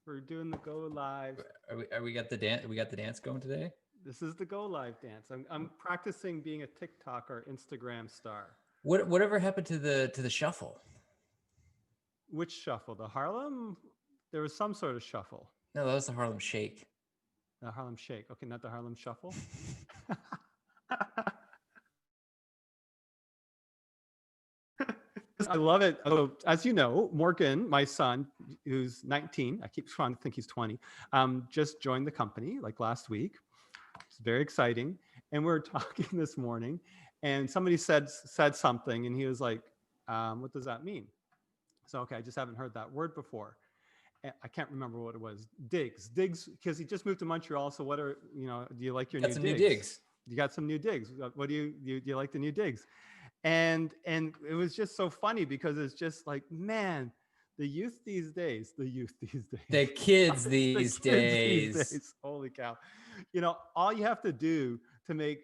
We're doing the go live. We got the dance? We got the dance going today. This is the go live dance. I'm practicing being a TikTok or Instagram star. Whatever happened to the shuffle? Which shuffle? The Harlem? There was some sort of shuffle. No, that was the Harlem Shake. The Harlem Shake. Okay, not the Harlem Shuffle. I love it. So, as you know, Morgan, my son, who's 19, I keep trying to think he's 20, just joined the company like last week. It's very exciting. And we were talking this morning, and somebody said something, and he was like, "What does that mean?" So, okay, I just haven't heard that word before. I can't remember what it was. Digs, because he just moved to Montreal. So, what are do you like your Got new some digs? new digs. You got some new digs. What do you like the new digs? And it was just so funny because it's just like, man, the youth these days, The kids the kids these these days. days, holy cow. All you have to do to make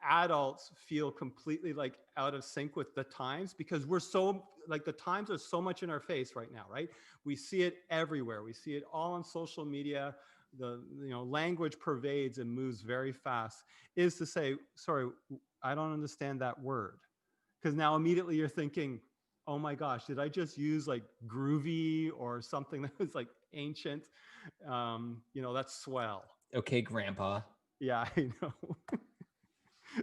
adults feel completely like out of sync with the times, because we're so like, the times are so much in our face right now, right? We see it everywhere. We see it all on social media. The language pervades and moves very fast. Is to say, sorry, I don't understand that word, because now immediately you're thinking, oh my gosh, did I just use like groovy or something that was like ancient? That's swell. Okay, Grandpa. Yeah, I know.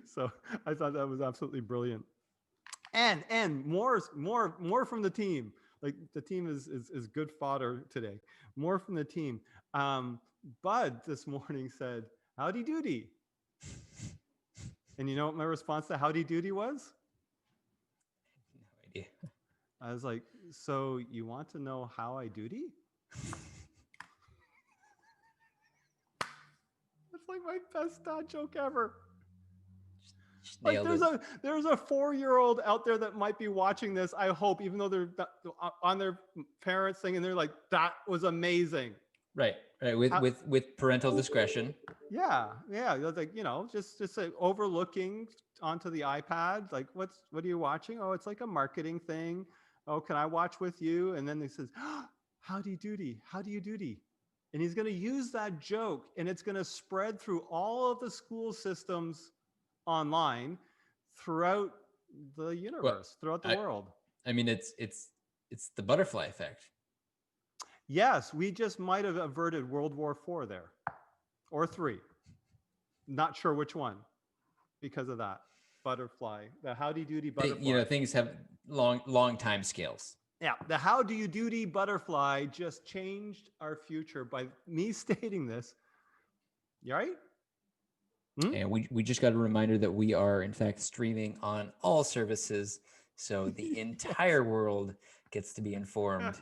So I thought that was absolutely brilliant. And more from the team. Like, the team is good fodder today. More from the team. Bud this morning said, "Howdy doody." And you know what my response to howdy doody was? No idea. I was like, "So you want to know how I duty?" That's like my best dad joke ever. Just Like, nailed it. there's a 4-year-old out there that might be watching this. I hope, even though they're on their parents' thing, and they're like, "That was amazing." Right. With parental discretion. Yeah. Like, just like overlooking onto the iPad. Like, what are you watching? Oh, it's like a marketing thing. Oh, can I watch with you? And then he says, "How do you duty? How do you duty?" And he's going to use that joke, and it's going to spread through all of the school systems online throughout the Well, universe, throughout the I world. I mean, it's the butterfly effect. Yes, we just might have averted World War IV there, or III. Not sure which one, because of that butterfly, the howdy doody butterfly. Things have long time scales. Yeah, the how do you duty butterfly just changed our future by me stating this. You right? And we just got a reminder that we are in fact streaming on all services, so the entire world gets to be informed.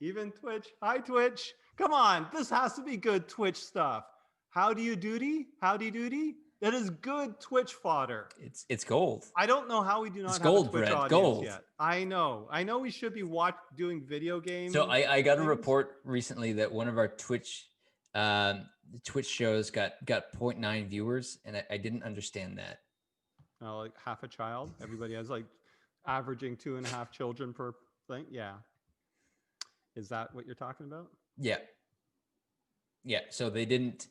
Even Twitch. Hi, Twitch. Come on, this has to be good Twitch stuff. How do you duty? Howdy doody? That is good Twitch fodder. It's gold. I don't know how we do not It's have gold, a Twitch Brent. audience Gold. yet. I know we should be doing video games. So I got a report recently that one of our Twitch shows got 0.9 viewers, and I didn't understand that. Like half a child. Everybody has like averaging 2.5 children per thing. Yeah. Is that what you're talking about? Yeah. So they didn't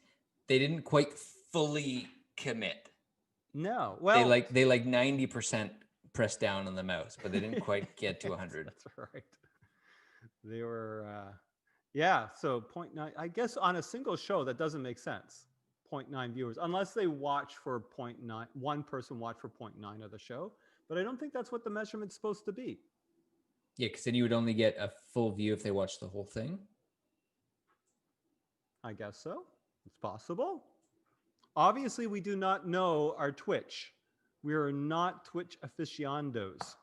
quite fully commit. No. Well, they like 90% pressed down on the mouse, but they didn't quite get to 100. That's right. They were, yeah. So 0.9. I guess on a single show that doesn't make sense. 0.9 viewers, unless they watch for 0.9. One person watched for 0.9 of the show, but I don't think that's what the measurement's supposed to be. Yeah, because then you would only get a full view if they watched the whole thing. I guess so. It's possible. Obviously, we do not know our Twitch. We are not Twitch aficionados.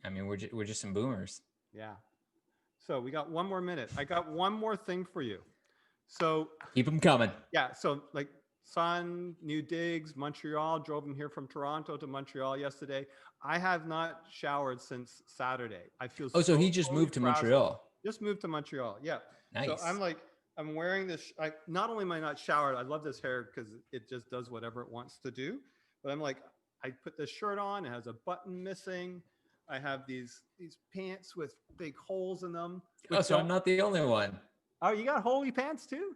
I mean, we're just some boomers. Yeah. So we got 1 more minute. I got one more thing for you. So keep them coming. Yeah. So like, son, new digs, Montreal, drove him here from Toronto to Montreal yesterday. I have not showered since Saturday. I feel so he just moved to Montreal. Just moved to Montreal. Yeah. Nice. So I'm wearing this. Not only am I not showered, I love this hair because it just does whatever it wants to do. But I'm like, I put this shirt on. It has a button missing. I have these pants with big holes in them. Oh, so I'm not the only one. Oh, you got holy pants too?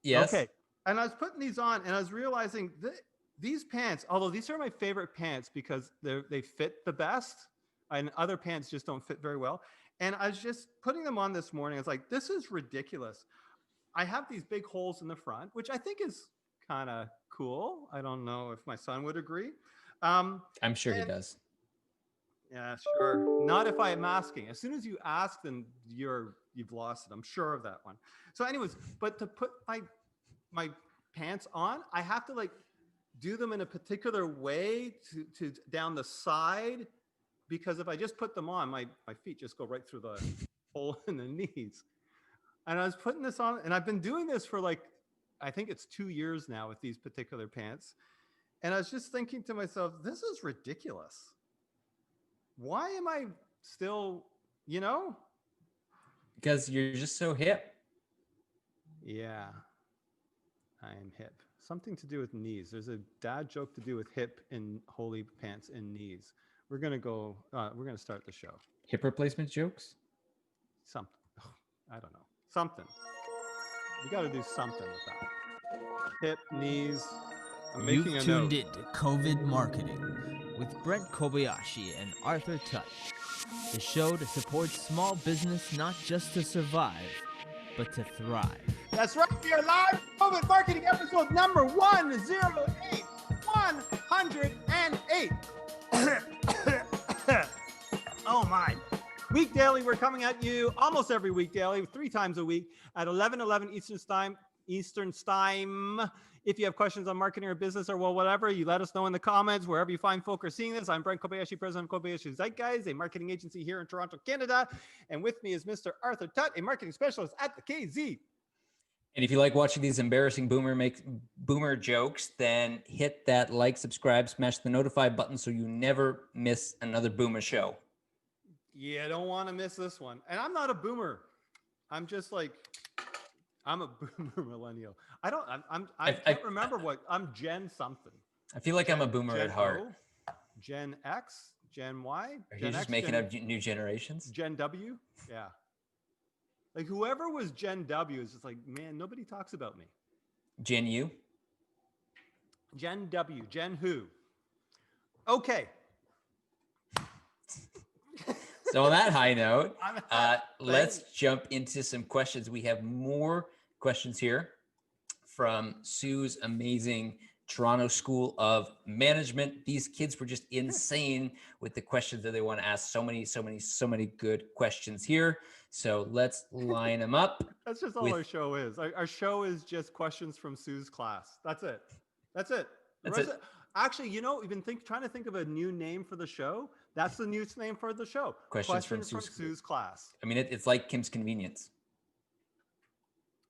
Yes. Okay. And I was putting these on and I was realizing that these pants, although these are my favorite pants because they fit the best, and other pants just don't fit very well. And I was just putting them on this morning. I was like, this is ridiculous. I have these big holes in the front, which I think is kind of cool. I don't know if my son would agree. I'm sure he does. Yeah, sure. Not if I'm asking. As soon as you ask, then you've lost it. I'm sure of that one. So, anyways, but to put my pants on, I have to like do them in a particular way to down the side, because if I just put them on, my feet just go right through the hole in the knees. And I was putting this on, and I've been doing this for like, I think it's 2 years now with these particular pants. And I was just thinking to myself, this is ridiculous. Why am I still, Because you're just so hip. Yeah, I am hip. Something to do with knees. There's a dad joke to do with hip and holy pants and knees. We're going to start the show. Hip replacement jokes? Something. I don't know. Something. We got to do something with that. Hip, knees. You've tuned in to COVID Marketing with Brent Kobayashi and Arthur Tutt, the show to support small business not just to survive, but to thrive. That's right. We are live. COVID Marketing episode number 108. 108. Oh my. Week daily, we're coming at you almost every week daily, 3 times a week at 11:11 Eastern time. If you have questions on marketing or business or whatever, you let us know in the comments wherever you find folk are seeing this. I'm Brent Kobayashi, president of Kobayashi Zeitguys, a marketing agency here in Toronto, Canada. And with me is Mr. Arthur Tutt, a marketing specialist at the KZ. And if you like watching these embarrassing boomer jokes, then hit that like, subscribe, smash the notify button so you never miss another boomer show. Yeah, I don't want to miss this one. And I'm not a boomer. I'm just like, I'm a boomer millennial. I can't remember what I'm Gen something. I feel like I'm a boomer Gen at heart. O, Gen X, Gen Y. Are Gen you just X, making up new generations? Gen W. Yeah. Like whoever was Gen W is just like, man, nobody talks about me. Gen U. Gen W. Gen who? Okay. So on that high note, let's jump into some questions. We have more questions here from Sue's amazing Toronto School of Management. These kids were just insane with the questions that they want to ask. So many good questions here. So let's line them up. That's just all our show is. Our show is just questions from Sue's class. That's it. That's it. Actually, we've been trying to think of a new name for the show. That's the new name for the show. Questions from Sue's class. I mean, it's like Kim's Convenience.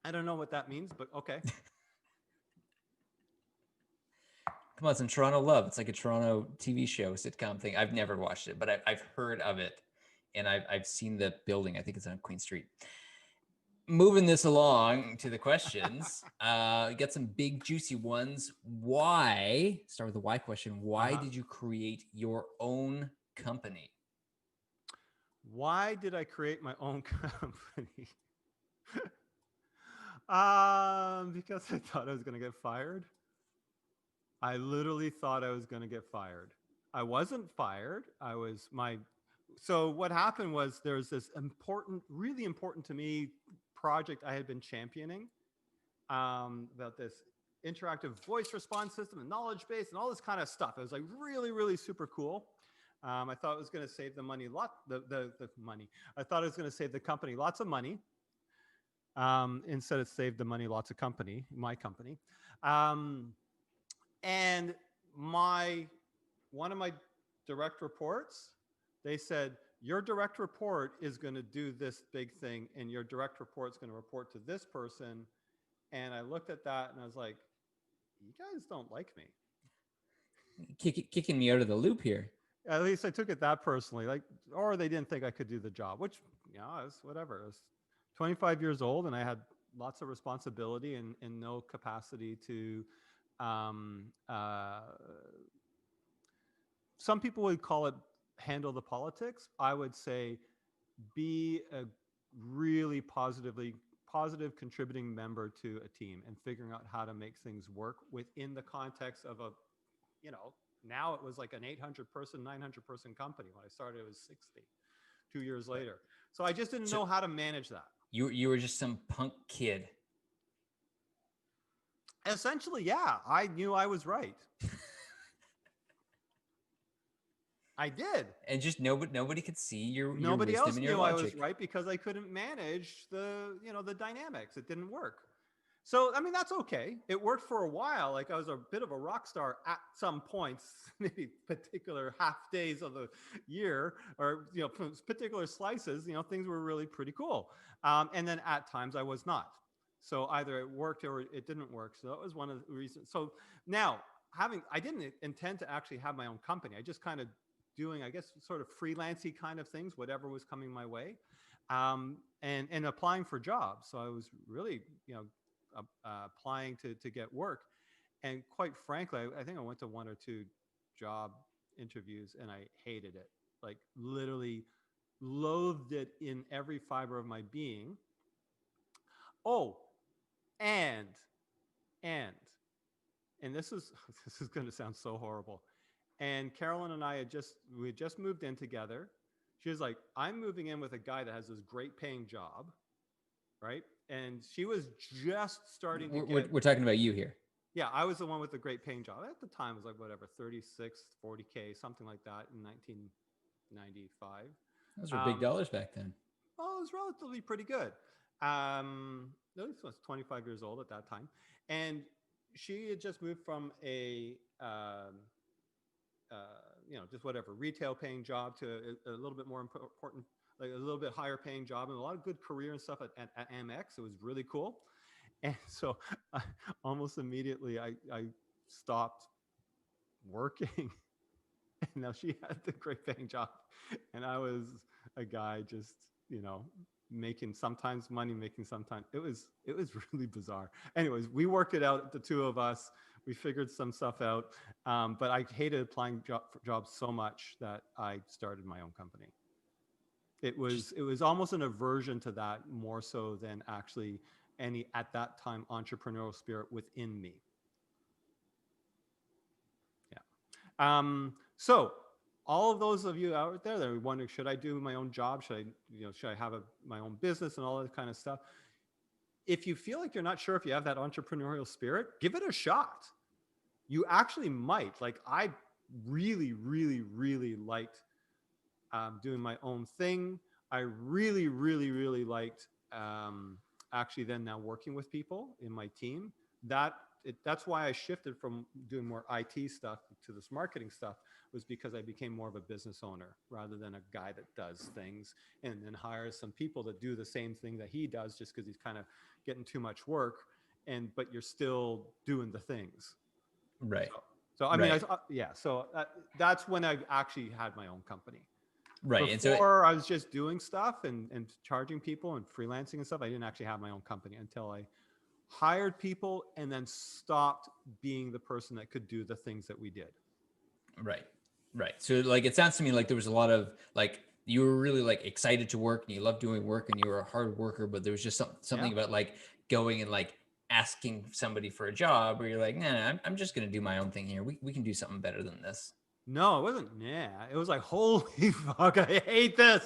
I don't know what that means, but okay. Come on, it's in Toronto Love. It's like a Toronto TV show, sitcom thing. I've never watched it, but I've heard of it, and I've seen the building. I think it's on Queen Street. Moving this along to the questions, we got some big juicy ones. Why? Start with the why question. Why did you create your own company? Why did I create my own company? Because I thought I was going to get fired. I literally thought I was going to get fired. I wasn't fired. So what happened was there's this really important to me project I had been championing about this interactive voice response system and knowledge base and all this kind of stuff. It was like really, really super cool. I thought it was going to save the money the money. I thought it was going to save the company lots of money. Instead it saved the money lots of my company. And one of my direct reports, they said, your direct report is going to do this big thing, and your direct report is going to report to this person. And I looked at that and I was like, you guys don't like me. Kicking me out of the loop here. At least I took it that personally, or they didn't think I could do the job, which, it was whatever. I was 25 years old and I had lots of responsibility and no capacity to, some people would call it handle the politics, I would say be a really positive contributing member to a team and figuring out how to make things work within the context of a, you know, now it was like an 800 person, 900 person company. When I started, it was 60 2 years later. So I just didn't know how to manage that. You were just some punk kid. Essentially, yeah, I knew I was right. I did. And just nobody could see your Nobody wisdom else and your knew logic. I was right because I couldn't manage the dynamics. It didn't work. So, I mean, that's okay. It worked for a while. Like I was a bit of a rock star at some points, maybe particular half days of the year or, particular slices, things were really pretty cool. And then at times I was not. So either it worked or it didn't work. So that was one of the reasons. So now I didn't intend to actually have my own company. I just kind of doing, I guess, sort of freelancey kind of things, whatever was coming my way, and applying for jobs. So I was really, applying to get work. And quite frankly, I think I went to one or two job interviews and I hated it, like literally loathed it in every fiber of my being. Oh, and this is going to sound so horrible. And Carolyn and I we had just moved in together. She was like, I'm moving in with a guy that has this great paying job, right? And she was just starting to we're talking about you here. Yeah, I was the one with the great paying job. At the time, it was like whatever, 36, 40K, something like that in 1995. Those were big dollars back then. Well, it was relatively pretty good. I was 25 years old at that time. And she had just moved from a just whatever retail paying job to a little bit more important, like a little bit higher paying job, and a lot of good career and stuff at Amex. It was really cool. And so almost immediately I stopped working. And now she had the great paying job. And I was a guy just, making sometimes money, making sometimes. It was really bizarre. Anyways, we worked it out, the two of us. We figured some stuff out. But I hated applying for jobs so much that I started my own company. It was almost an aversion to that more so than actually any, at that time, entrepreneurial spirit within me. Yeah. So all of those of you out there that are wondering, should I do my own job? Should I have my own business and all that kind of stuff? If you feel like you're not sure if you have that entrepreneurial spirit, give it a shot. You actually might. Like I really, really, really liked doing my own thing. I really, really, really liked actually then now working with people in my team. That's why I shifted from doing more IT stuff to this marketing stuff, was because I became more of a business owner rather than a guy that does things and then hires some people that do the same thing that he does just because he's kind of getting too much work. But you're still doing the things. Right. So I mean, so that's when I actually had my own company. Right. Before I was just doing stuff and charging people and freelancing and stuff. I didn't actually have my own company until I hired people and then stopped being the person that could do the things that we did. Right. So like, it sounds to me like there was a lot of like, you were really like excited to work and you loved doing work and you were a hard worker, but there was just something about like going and like asking somebody for a job where you're like, nah, I'm just going to do my own thing here. We can do something better than this. No, it wasn't. Yeah, it was like, holy fuck, I hate this.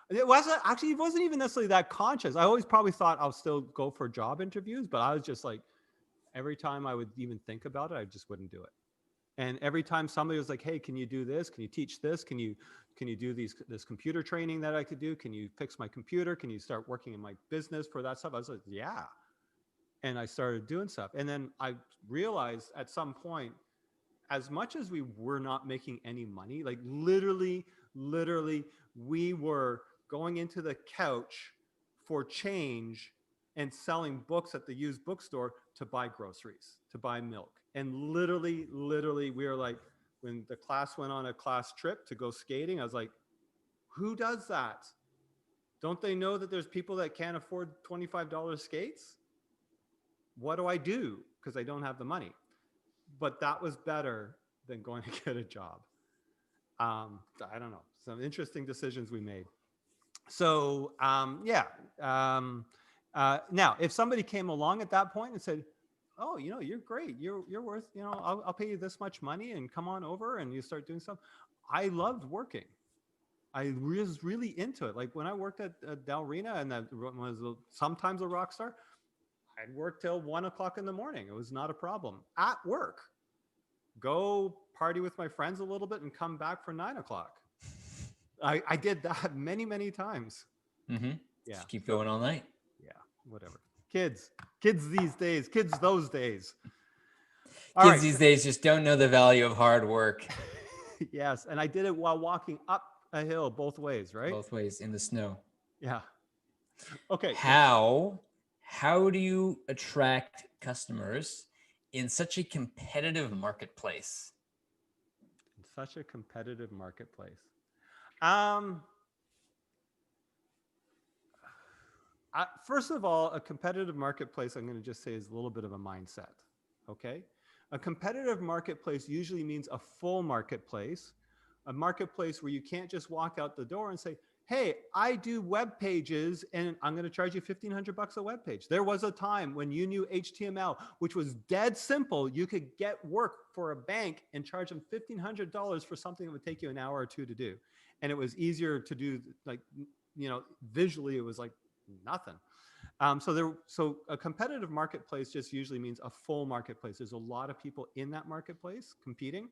It wasn't even necessarily that conscious. I always probably thought I'll still go for job interviews, but I was just like, every time I would even think about it, I just wouldn't do it. And every time somebody was like, hey, can you do this? Can you teach this? Can you do this computer training that I could do? Can you fix my computer? Can you start working in my business for that stuff? I was like, yeah. And I started doing stuff. And then I realized at some point, as much as we were not making any money, like literally, we were going into the couch for change and selling books at the used bookstore to buy groceries, to buy milk. And literally, we were like, when the class went on a class trip to go skating, I was like, who does that? Don't they know that there's people that can't afford $25 skates? What do I do? Because I don't have the money. But that was better than going to get a job. I don't know, some interesting decisions we made. So now if somebody came along at that point and said, oh, you're great, you're worth, I'll pay you this much money and come on over, and you start doing stuff. I loved working. I was really into it. Like when I worked at Delrina, and that was sometimes a rock star, I'd work till 1:00 in the morning. It was not a problem at work. Go party with my friends a little bit and come back for 9:00. I did that many, many times. Mm-hmm. Yeah. Just keep going all night. Yeah. Whatever. Kids these days, kids those days. Kids these days just don't know the value of hard work. Yes. And I did it while walking up a hill both ways, right? Both ways in the snow. Yeah. Okay. How do you attract customers in such a competitive marketplace? In such a competitive marketplace. First of all, a competitive marketplace, I'm going to just say, is a little bit of a mindset. Okay. A competitive marketplace usually means a full marketplace, a marketplace where you can't just walk out the door and say, hey, I do web pages and I'm going to charge you $1,500 a web page. There was a time when you knew HTML, which was dead simple. You could get work for a bank and charge them $1,500 for something that would take you an hour or two to do. And it was easier to do, like, visually, it was like nothing. So a competitive marketplace just usually means a full marketplace. There's a lot of people in that marketplace competing.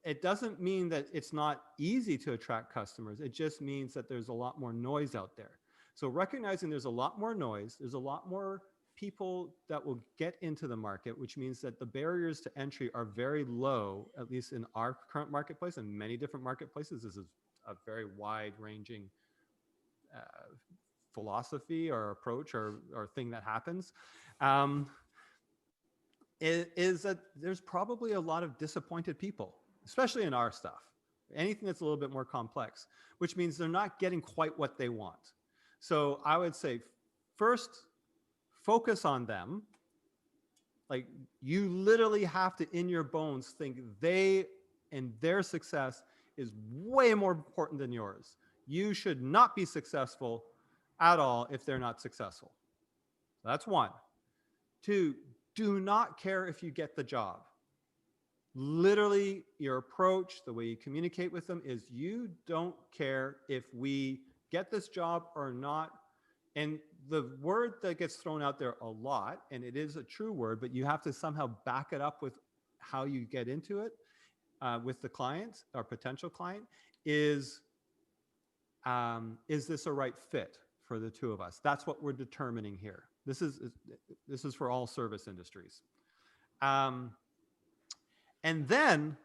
It doesn't mean that it's not easy to attract customers. It just means that there's a lot more noise out there. So recognizing there's a lot more noise, there's a lot more people that will get into the market, which means that the barriers to entry are very low, at least in our current marketplace and many different marketplaces. This is a very wide-ranging philosophy or approach or thing that happens. Is that there's probably a lot of disappointed people, especially in our stuff, anything that's a little bit more complex, which means they're not getting quite what they want. So I would say, first, focus on them. Like, you literally have to, in your bones, think they and their success is way more important than yours. You should not be successful at all if they're not successful. That's one. Two, do not care if you get the job. Literally, your approach, the way you communicate with them, is you don't care if we get this job or not. And the word that gets thrown out there a lot, and it is a true word, but you have to somehow back it up with how you get into it with the client or potential client, is this a right fit for the two of us? That's what we're determining here. This is for all service industries. And then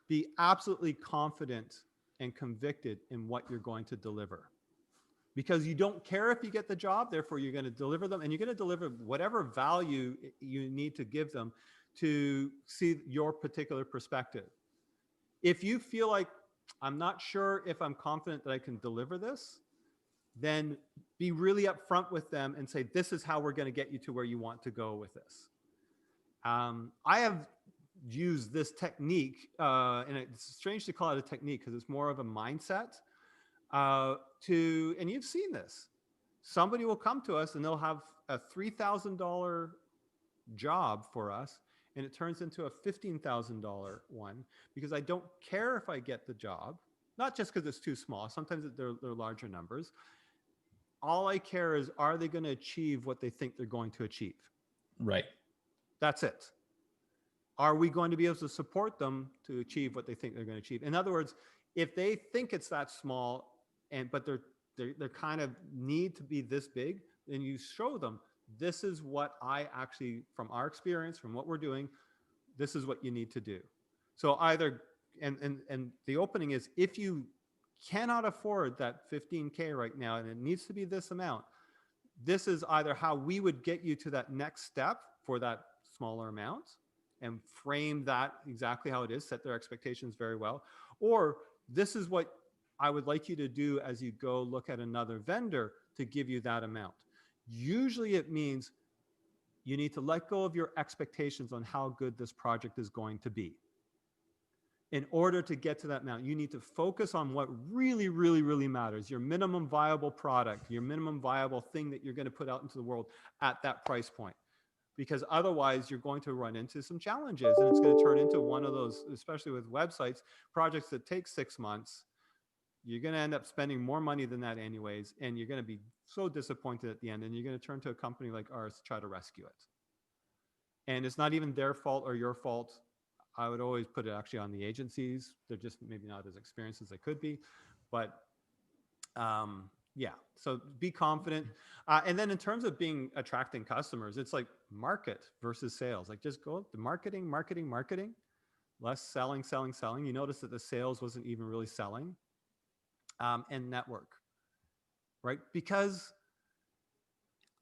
be absolutely confident and convicted in what you're going to deliver. Because you don't care if you get the job, therefore you're going to deliver them, and you're going to deliver whatever value you need to give them to see your particular perspective. If you feel like, I'm not sure if I'm confident that I can deliver this, then be really upfront with them and say, this is how we're going to get you to where you want to go with this. I have used this technique, and it's strange to call it a technique because it's more of a mindset, and you've seen this. Somebody will come to us and they'll have a $3,000 job for us, and it turns into a $15,000 one because I don't care if I get the job, not just because it's too small. Sometimes they're larger numbers. All I care is, are they going to achieve what they think they're going to achieve? Right. That's it. Are we going to be able to support them to achieve what they think they're going to achieve? In other words, if they think it's that small, but they're kind of need to be this big, then you show them, this is what I actually, from our experience, from what we're doing, this is what you need to do. So either, and the opening is, if you cannot afford that 15K right now, and it needs to be this amount, this is either how we would get you to that next step for that smaller amount, and frame that exactly how it is, set their expectations very well. Or this is what I would like you to do as you go look at another vendor to give you that amount. Usually it means you need to let go of your expectations on how good this project is going to be. in order to get to that amount, you need to focus on what really, really, really matters. Your minimum viable product, your minimum viable thing that you're going to put out into the world at that price point. Because otherwise you're going to run into some challenges, and it's going to turn into one of those, especially with websites, projects that take 6 months. You're going to end up spending more money than that anyways, and you're going to be so disappointed at the end, and you're going to turn to a company like ours to try to rescue it. And it's not even their fault or your fault. I would always put it actually on the agencies. They're just maybe not as experienced as they could be. But yeah, so be confident. And then in terms of attracting customers, it's like market versus sales. Like just go to marketing, marketing, marketing, less selling, selling, selling. You notice that the sales wasn't even really selling. And network, right? Because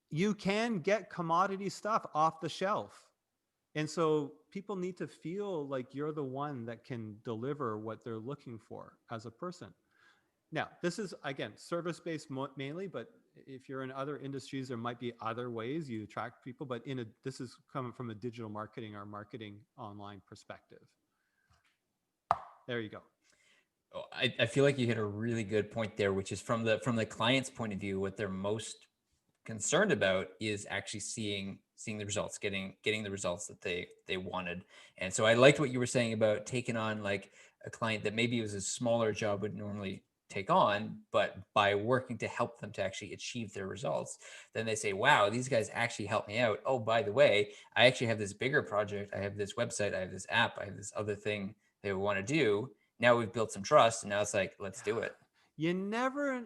you can get commodity stuff off the shelf. And so people need to feel like you're the one that can deliver what they're looking for as a person. Now, this is, again, service-based mainly, but if you're in other industries, there might be other ways you attract people, but this is coming from a digital marketing or marketing online perspective. There you go. Oh, I feel like you hit a really good point there, which is from the client's point of view, what they're most concerned about is actually seeing the results, getting the results that they wanted. And so I liked what you were saying about taking on like a client that maybe it was a smaller job would normally take on, but by working to help them to actually achieve their results, then they say, wow, these guys actually helped me out. Oh, by the way, I actually have this bigger project. I have this website, I have this app, I have this other thing they want to do. Now we've built some trust, and now it's like, let's do it. You never,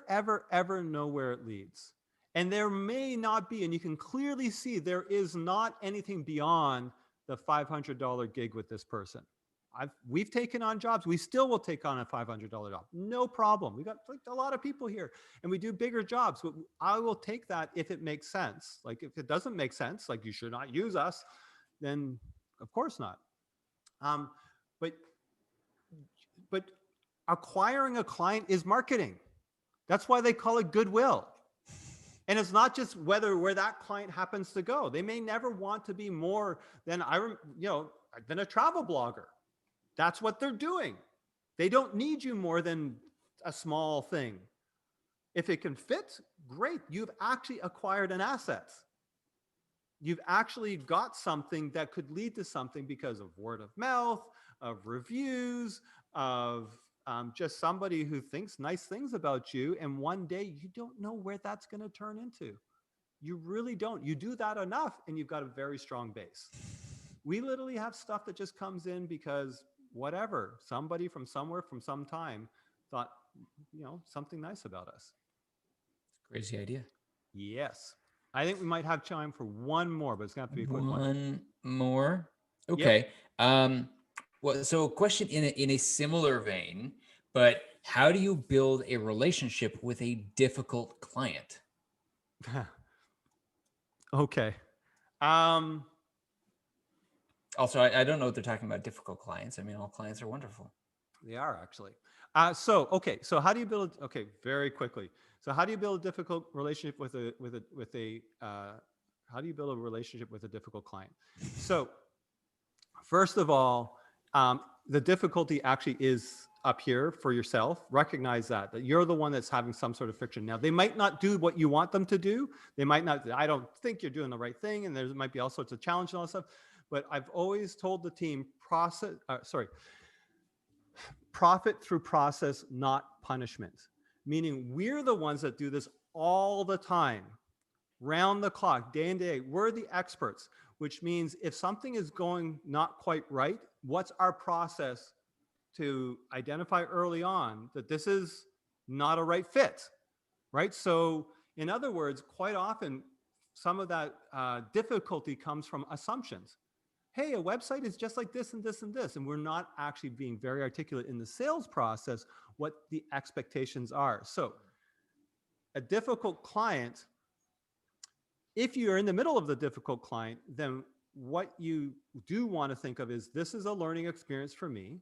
ever, ever know where it leads. And there may not be, and you can clearly see there is not anything beyond the $500 gig with this person. We've taken on jobs. We still will take on a $500 job. No problem. We got like a lot of people here, and we do bigger jobs. But I will take that if it makes sense. Like if it doesn't make sense, like you should not use us, then of course not. But acquiring a client is marketing. That's why they call it goodwill. And it's not just where that client happens to go. They may never want to be more than than a travel blogger. That's what they're doing. They don't need you more than a small thing. If it can fit, great. You've actually acquired an asset. You've actually got something that could lead to something because of word of mouth, of reviews, of just somebody who thinks nice things about you. And one day you don't know where that's going to turn into. You really don't. You do that enough and you've got a very strong base. We literally have stuff that just comes in because whatever, somebody from somewhere from some time thought, something nice about us. Crazy idea. Yes. I think we might have time for one more, but it's going to have to be a quick one. One more. Okay. Yep. Well, so a question in a similar vein, but how do you build a relationship with a difficult client? Okay. Also, I don't know what they're talking about, difficult clients. I mean, all clients are wonderful. They are actually. So how do you build, very quickly. So how do you build a difficult relationship with how do you build a relationship with a difficult client? So first of all, the difficulty actually is up here for yourself. Recognize that you're the one that's having some sort of friction. Now, they might not do what you want them to do. They might not, I don't think you're doing the right thing. And there might be all sorts of challenges and all that stuff. But I've always told the team, profit through process, not punishment. Meaning we're the ones that do this all the time, round the clock, day in, day out. We're the experts, which means if something is going not quite right, what's our process to identify early on that this is not a right fit, right? So in other words, quite often, some of that difficulty comes from assumptions. Hey, a website is just like this and this and this. And we're not actually being very articulate in the sales process what the expectations are. So a difficult client, if you're in the middle of the difficult client, then what you do want to think of is this is a learning experience for me.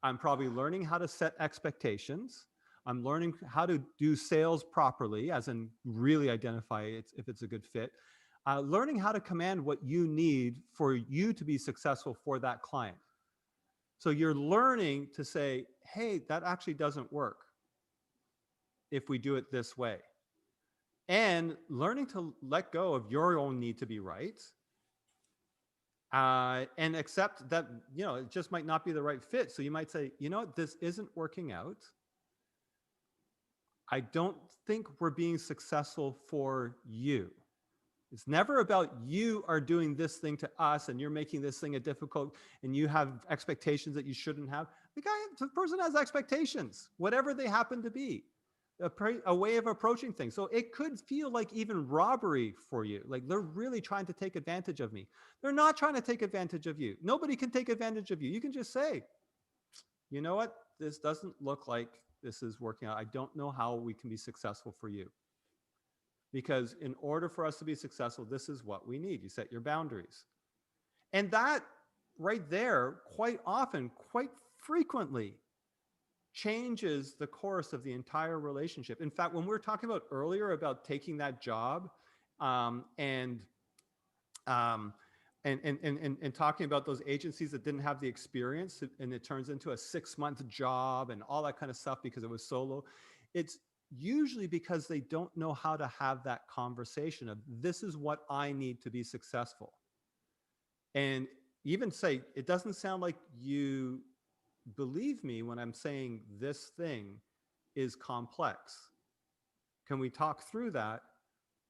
I'm probably learning how to set expectations. I'm learning how to do sales properly, as in really identify if it's a good fit. Learning how to command what you need for you to be successful for that client. So you're learning to say, hey, that actually doesn't work if we do it this way. And learning to let go of your own need to be right, and accept that, it just might not be the right fit. So you might say, this isn't working out. I don't think we're being successful for you. It's never about you are doing this thing to us and you're making this thing a difficult and you have expectations that you shouldn't have. The person has expectations, whatever they happen to be, a way of approaching things. So it could feel like even robbery for you. Like they're really trying to take advantage of me. They're not trying to take advantage of you. Nobody can take advantage of you. You can just say, you know what? This doesn't look like this is working out. I don't know how we can be successful for you. Because in order for us to be successful, this is what we need. You set your boundaries. And that right there, quite often, quite frequently, changes the course of the entire relationship. In fact, when we were talking about earlier about taking that job and talking about those agencies that didn't have the experience and it turns into a 6-month job and all that kind of stuff because it was solo, it's usually because they don't know how to have that conversation of this is what I need to be successful. And even say, it doesn't sound like you believe me when I'm saying this thing is complex. Can we talk through that?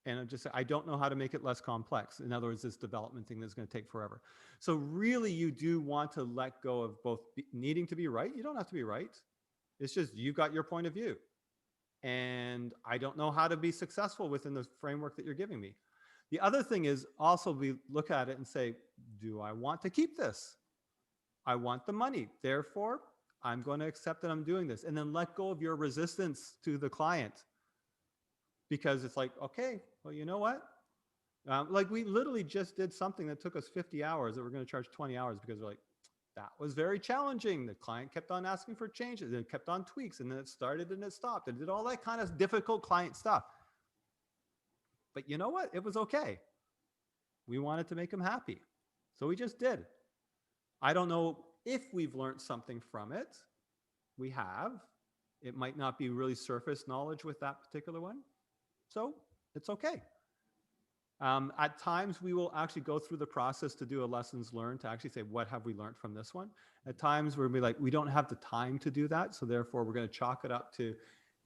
And I just say, I don't know how to make it less complex. In other words, this development thing that's going to take forever. So really, you do want to let go of both needing to be right. You don't have to be right. It's just you got your point of view. And I don't know how to be successful within the framework that you're giving me. The other thing is also we look at it and say, do I want to keep this? I want the money. Therefore, I'm going to accept that I'm doing this. And then let go of your resistance to the client. Because it's like, okay, well, you know what? Like we literally just did something that took us 50 hours that we're going to charge 20 hours because we're like, that was very challenging. The client kept on asking for changes and it kept on tweaks and then it started and it stopped and did all that kind of difficult client stuff. But you know what? It was okay. We wanted to make them happy. So we just did. I don't know if we've learned something from it. We have. It might not be really surface knowledge with that particular one. So it's okay. At times, we will actually go through the process to do a lessons learned to actually say, what have we learned from this one? At times, we'll be like, we don't have the time to do that. So therefore, we're going to chalk it up to,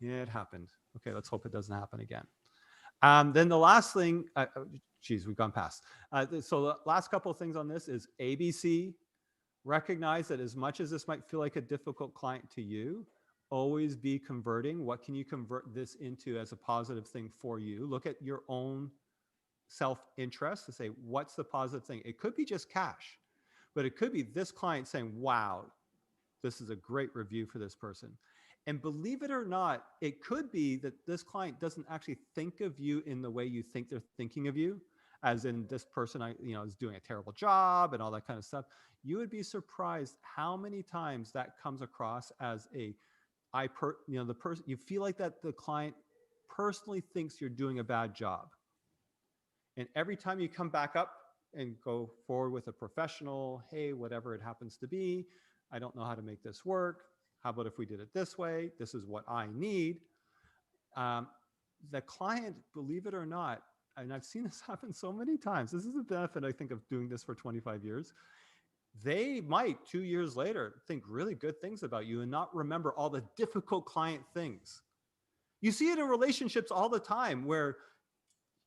yeah, it happened. Okay, let's hope it doesn't happen again. Then the last thing, geez, we've gone past. So the last couple of things on this is ABC. Recognize that as much as this might feel like a difficult client to you, always be converting. What can you convert this into as a positive thing for you? Look at your own self-interest to say, what's the positive thing? It could be just cash, but it could be this client saying, wow, this is a great review for this person. And believe it or not, it could be that this client doesn't actually think of you in the way you think they're thinking of you, as in this person, is doing a terrible job and all that kind of stuff. You would be surprised how many times that comes across as the person, you feel like that the client personally thinks you're doing a bad job. And every time you come back up and go forward with a professional, hey, whatever it happens to be, I don't know how to make this work. How about if we did it this way? This is what I need. The client, believe it or not, and I've seen this happen so many times. This is the benefit, I think, of doing this for 25 years. They might 2 years later think really good things about you and not remember all the difficult client things. You see it in relationships all the time where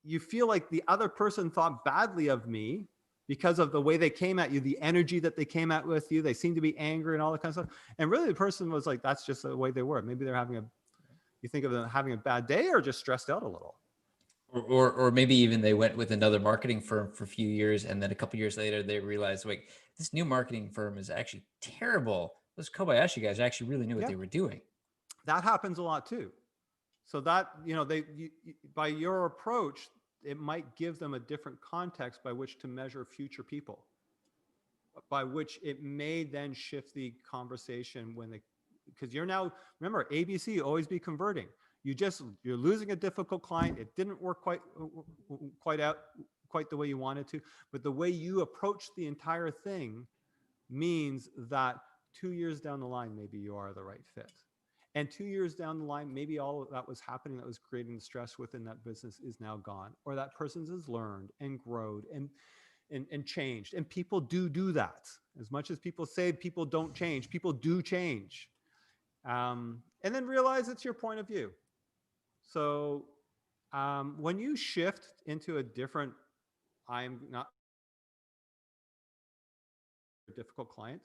you feel like the other person thought badly of me because of the way they came at you, the energy that they came at with you. They seem to be angry and all that kind of stuff. And really the person was like, that's just the way they were. Maybe they're you think of them having a bad day or just stressed out a little. Or maybe even they went with another marketing firm for a few years, and then a couple years later they realized, wait, this new marketing firm is actually terrible. Those Kobayashi guys actually really knew what they were doing. That happens a lot too. So that, by your approach, it might give them a different context by which to measure future people, by which it may then shift the conversation because you're now, remember, ABC, always be converting. You're losing a difficult client. It didn't work quite the way you wanted to, but the way you approach the entire thing means that 2 years down the line, maybe you are the right fit. And 2 years down the line, maybe all of that was happening that was creating the stress within that business is now gone, or that person has learned and grown and changed. And people do that. As much as people say people don't change, people do change. And then realize it's your point of view. So when you shift into a different, I'm not a difficult client.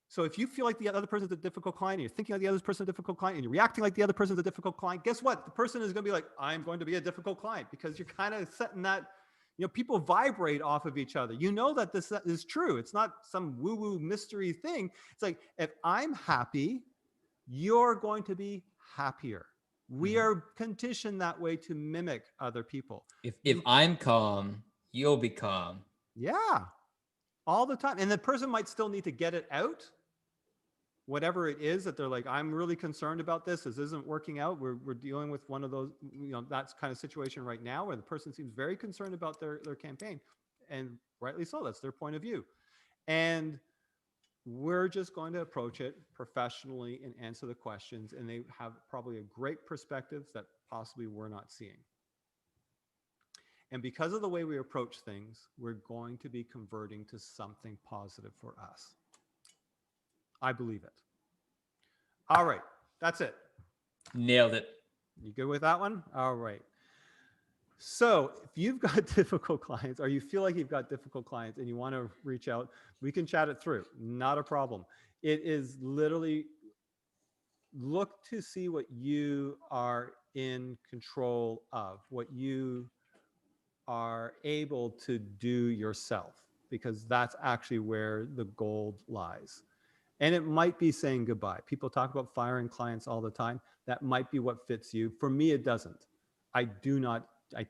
So if you feel like the other person's a difficult client, and you're thinking like the other person's a difficult client, and you're reacting like the other person's a difficult client, guess what? The person is going to be like, I'm going to be a difficult client, because you're kind of setting that, people vibrate off of each other. You know that this is true. It's not some woo-woo mystery thing. It's like, if I'm happy, you're going to be happier. We are conditioned that way to mimic other people. If I'm calm, you'll be calm. Yeah, all the time. And the person might still need to get it out, whatever it is that they're like, I'm really concerned about this. This isn't working out. We're dealing with one of those, that's kind of situation right now where the person seems very concerned about their campaign, and rightly so. That's their point of view. And we're just going to approach it professionally and answer the questions. And they have probably a great perspective that possibly we're not seeing. And because of the way we approach things, we're going to be converting to something positive for us. I believe it. All right. That's it. Nailed it. You good with that one? All right. So if you've got difficult clients, or you feel like you've got difficult clients and you want to reach out, we can chat it through. Not a problem. It is literally look to see what you are in control of, what you are able to do yourself, because that's actually where the gold lies. And it might be saying goodbye. People talk about firing clients all the time. That might be what fits you. For me, it doesn't. I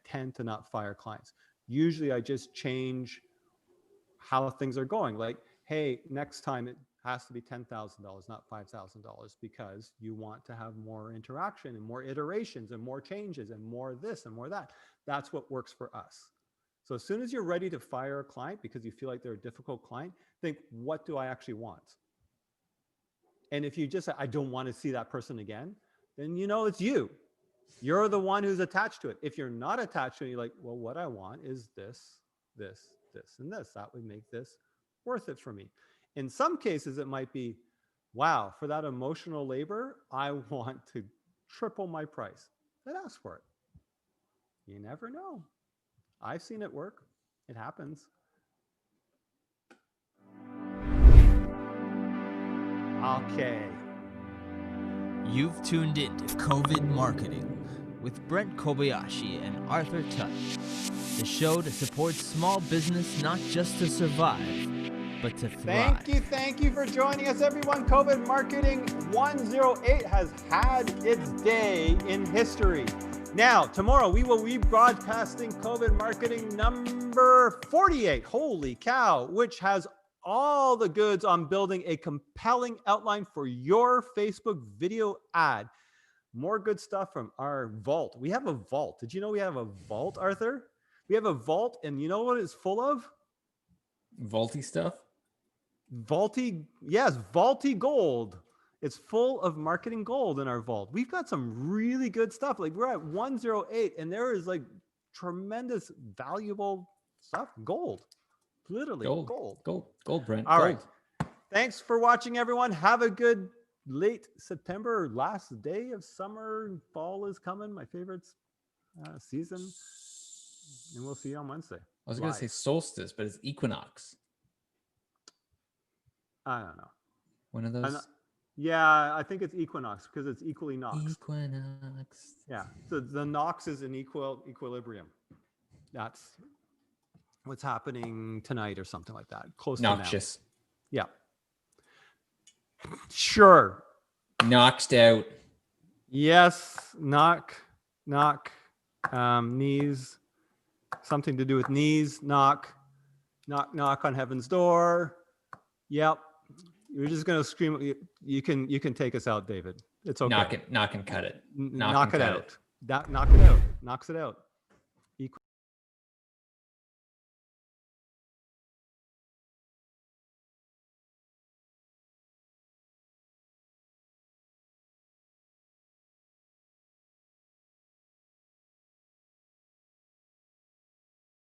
tend to not fire clients. Usually I just change how things are going. Like, hey, next time it has to be $10,000, not $5,000, because you want to have more interaction and more iterations and more changes and more this and more that. That's what works for us. So as soon as you're ready to fire a client because you feel like they're a difficult client, think, what do I actually want? And if you just say, I don't want to see that person again, then it's you. You're the one who's attached to it. If you're not attached to it, you're like, well, what I want is this, this, this, and this. That would make this worth it for me. In some cases, it might be, wow, for that emotional labor, I want to triple my price. Then ask for it. You never know. I've seen it work. It happens. Okay. You've tuned in to COVID Marketing with Brent Kobayashi and Arthur Tutt, the show to support small business not just to survive, but to thrive. Thank you for joining us, everyone. COVID Marketing 108 has had its day in history. Now, tomorrow we will be broadcasting COVID Marketing number 48. Holy cow, which has all the goods on building a compelling outline for your Facebook video ad. More good stuff from our vault. We have a vault. Did you know we have a vault, Arthur? We have a vault, and you know what it's full of? Vaulty stuff? Vaulty gold. It's full of marketing gold in our vault. We've got some really good stuff. Like, we're at 108, and there is like tremendous valuable stuff. Gold. Literally gold, Brent. All right. Thanks for watching, everyone. Have a good late September, last day of summer. Fall is coming. My favorite season. And we'll see you on Wednesday. I was going to say solstice, but it's equinox. I don't know. One of those. Yeah, I think it's equinox because it's equally nox. Equinox. Yeah. So the nox is in equilibrium. That's what's happening tonight or something like that. Close Noxious. to now. Yeah. Sure. Knocked out. Yes. Knock. Knees. Something to do with knees. Knock on heaven's door. Yep. You're just gonna scream. You can take us out, David. It's okay. Knock and cut it. Knock it out. Knocks it out.